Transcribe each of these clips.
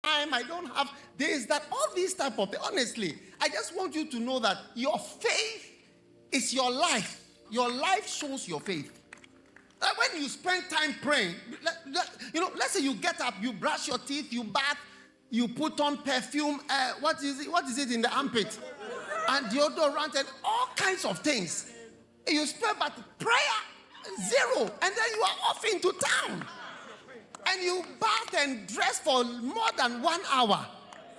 time. I don't have this, that, all these type of things. Honestly, I just want you to know that your faith is your life. Your life shows your faith. When you spend time praying, let's say you get up, you brush your teeth, you bath, you put on perfume, what is it in the armpit? And deodorant and all kinds of things. You spend, but prayer, zero. And then you are off into town. And you bath and dress for more than 1 hour.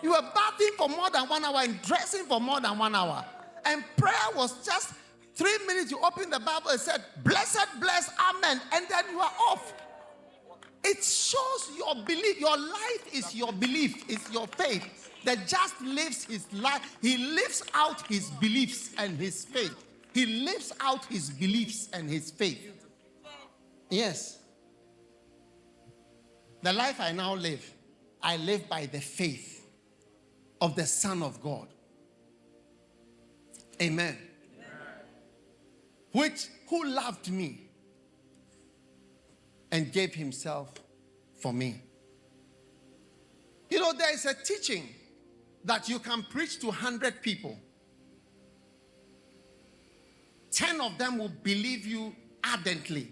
You are bathing for more than 1 hour and dressing for more than 1 hour. And prayer was just 3 minutes. You open the Bible and said, blessed, bless, amen. And then you are off. It shows your belief. Your life is your belief, is your faith. The just lives his life. He lives out his beliefs and his faith. He lives out his beliefs and his faith. Yes. The life I now live, I live by the faith of the Son of God. Amen. Who loved me and gave himself for me. There is a teaching that you can preach to 100 people. 10 of them will believe you ardently.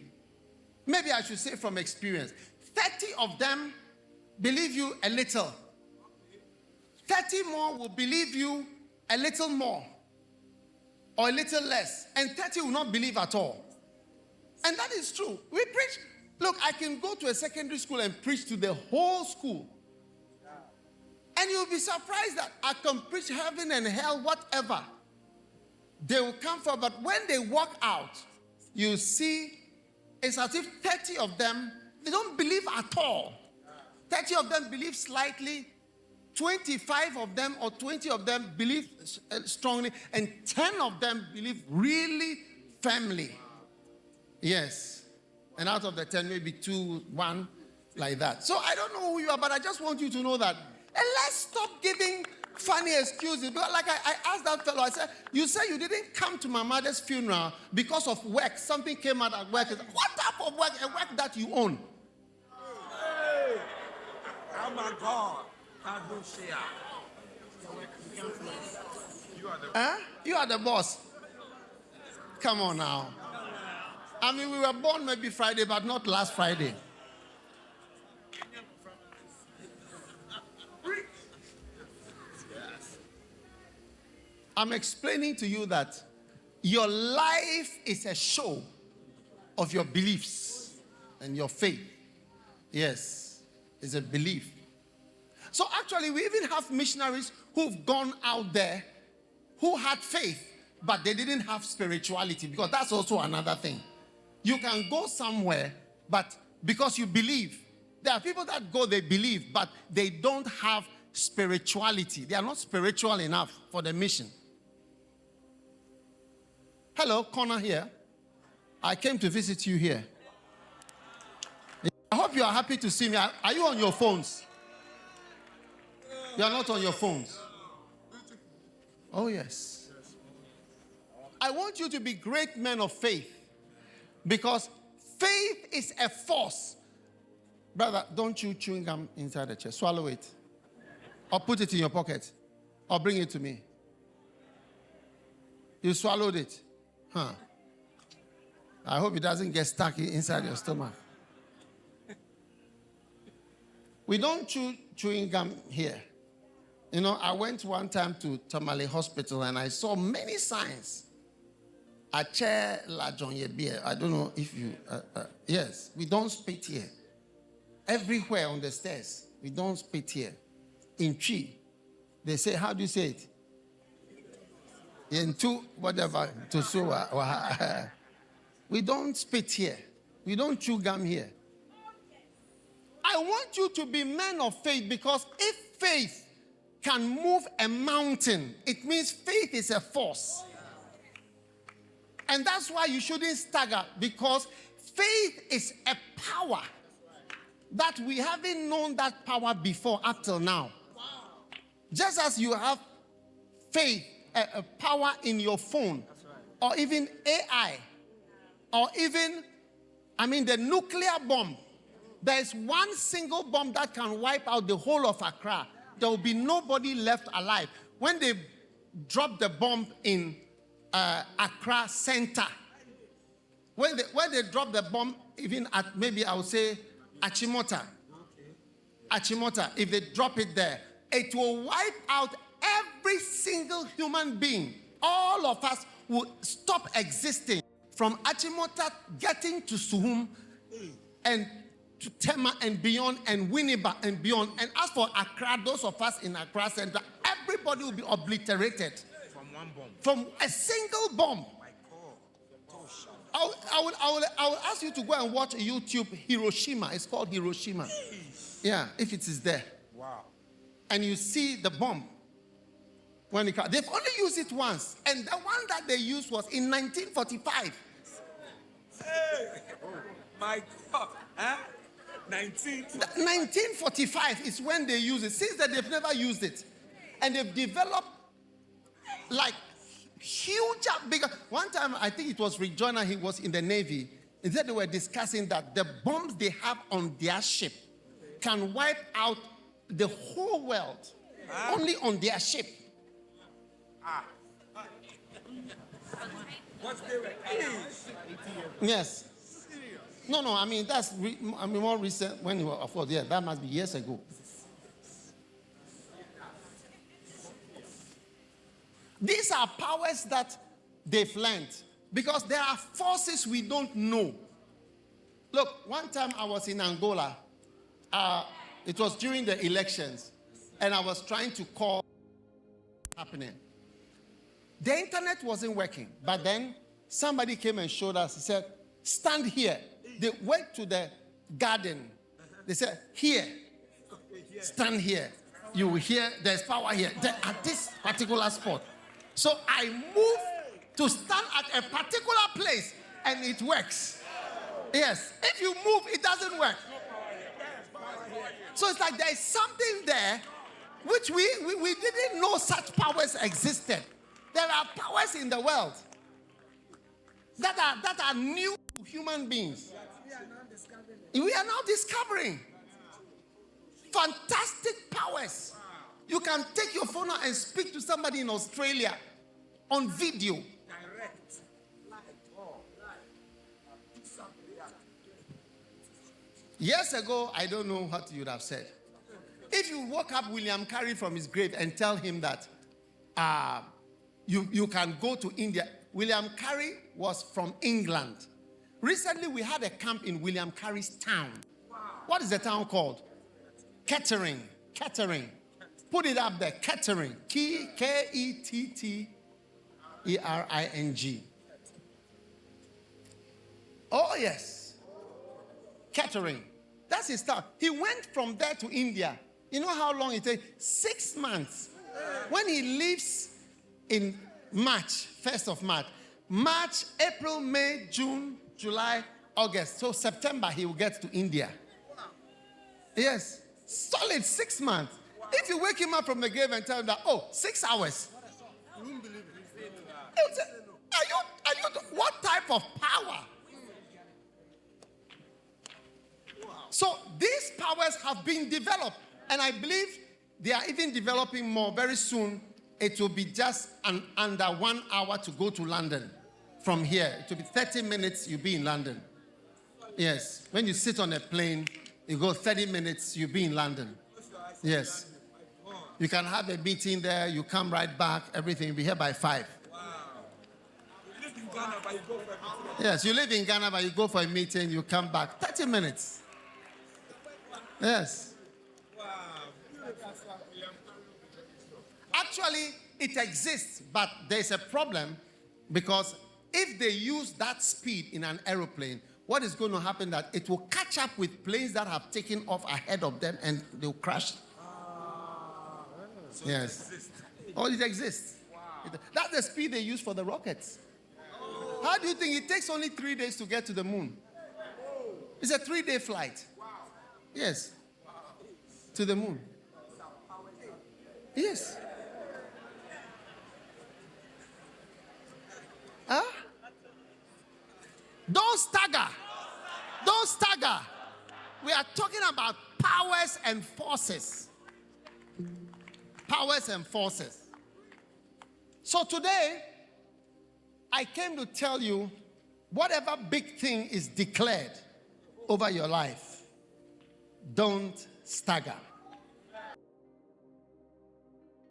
Maybe I should say from experience. 30 of them believe you a little. 30 more will believe you a little more or a little less. And 30 will not believe at all. And that is true. We preach. Look, I can go to a secondary school and preach to the whole school. And you'll be surprised that I can preach heaven and hell, whatever. They will come for, but when they walk out, you see, it's as if 30 of them, they don't believe at all. 30 of them believe slightly, 25 of them or 20 of them believe strongly, and 10 of them believe really firmly. Yes. And out of the 10, maybe 2, 1, like that. So I don't know who you are, but I just want you to know that. And let's stop giving funny excuses. Because like I asked that fellow, I said, you say you didn't come to my mother's funeral because of work. Something came out at work. What type of work? A work that you own. Hey. Oh my God. You are the boss. Come on now. I mean, we were born maybe Friday, but not last Friday. I'm explaining to you that your life is a show of your beliefs and your faith. Yes, it's a belief. So actually, we even have missionaries who've gone out there who had faith, but they didn't have spirituality, because that's also another thing. You can go somewhere, but because you believe. There are people that go, they believe, but they don't have spirituality. They are not spiritual enough for the mission. Hello, Connor here. I came to visit you here. I hope you are happy to see me. Are you on your phones? You are not on your phones. Oh, yes. I want you to be great men of faith, because faith is a force. Brother, don't chew chewing gum inside the chair. Swallow it. Or put it in your pocket. Or bring it to me. You swallowed it. Huh. I hope it doesn't get stuck inside your stomach. We don't chew chewing gum here. I went one time to Tamale Hospital and I saw many signs. I don't know if you... yes, we don't spit here. Everywhere on the stairs, we don't spit here. In tree, they say, how do you say it? In two, whatever, to so. We don't spit here. We don't chew gum here. I want you to be men of faith, because if faith can move a mountain, it means faith is a force. And that's why you shouldn't stagger, because faith is a power that we haven't known that power before up till now. Just as you have faith, a power in your phone, or even AI, or even, the nuclear bomb. there is one single bomb that can wipe out the whole of Accra. There will be nobody left alive. When they drop the bomb in Accra Center, when they drop the bomb, even at maybe I would say Achimota, if they drop it there, it will wipe out every single human being. All of us will stop existing from Achimota getting to Suhum and to Tema and beyond and Winneba and beyond. And as for Accra, those of us in Accra Center, everybody will be obliterated From one bomb. from a single bomb. I will ask you to go and watch YouTube Hiroshima. It's called Hiroshima. Yeah, if it is there. Wow. And you see the bomb. When they've only used it once. And the one that they used was in 1945. Hey. Oh, my God. Huh? 1945 is when they use it. Since then, they've never used it. And they've developed like huge, bigger. One time, I think it was Rick Joyner, he was in the Navy. And then they were discussing that the bombs they have on their ship can wipe out the whole world only on their ship. What's the Yes. No, I mean, that's more recent when you were, of course, yeah, that must be years ago. These are powers that they've learned because there are forces we don't know. Look, one time I was in Angola. It was during the elections, and I was trying to call happening. The internet wasn't working, but then somebody came and showed us. He said, stand here. They went to the garden. They said, here, stand here. You will hear there's power here at this particular spot. So I moved to stand at a particular place, and it works. Yes, if you move, it doesn't work. So it's like there is something there which we didn't know such powers existed. There are powers in the world that are new to human beings. We are now discovering fantastic powers. You can take your phone and speak to somebody in Australia on video. direct? Years ago, I don't know what you would have said. If you woke up William Carey from his grave and tell him that you can go to India. William Carey was from England. Recently, we had a camp in William Carey's town. What is the town called? Kettering. Put it up there. Kettering. Kettering. Oh, yes. Kettering. That's his town. He went from there to India. You know how long it takes? 6 months. When he leaves in March, 1st of March, April, May, June, July, August. So September, he will get to India. Yes. Solid 6 months. If you wake him up from the grave and tell him that, 6 hours. He will say, are you, what type of power? So these powers have been developed. And I believe they are even developing more. Very soon, it will be just under 1 hour to go to London from here. It will be 30 minutes, you'll be in London. Yes. When you sit on a plane, you go 30 minutes, you'll be in London. Yes. You can have a meeting there, you come right back, everything will be here by 5. Wow. You live in Ghana, but you go for a meeting. Yes, you live in Ghana, but you go for a meeting, you come back. 30 minutes. Yes. Wow. Actually, it exists, but there's a problem because if they use that speed in an aeroplane, what is going to happen that it will catch up with planes that have taken off ahead of them and they'll crash. So Yes. it exists. It exists. Wow. That's the speed they use for the rockets. How do you think it takes only 3 days to get to the moon? It's a 3-day flight. Yes. To the moon. Yes. Huh? Don't stagger. Don't stagger. we are talking about powers and forces. Powers and forces. So today, I came to tell you, whatever big thing is declared over your life, don't stagger.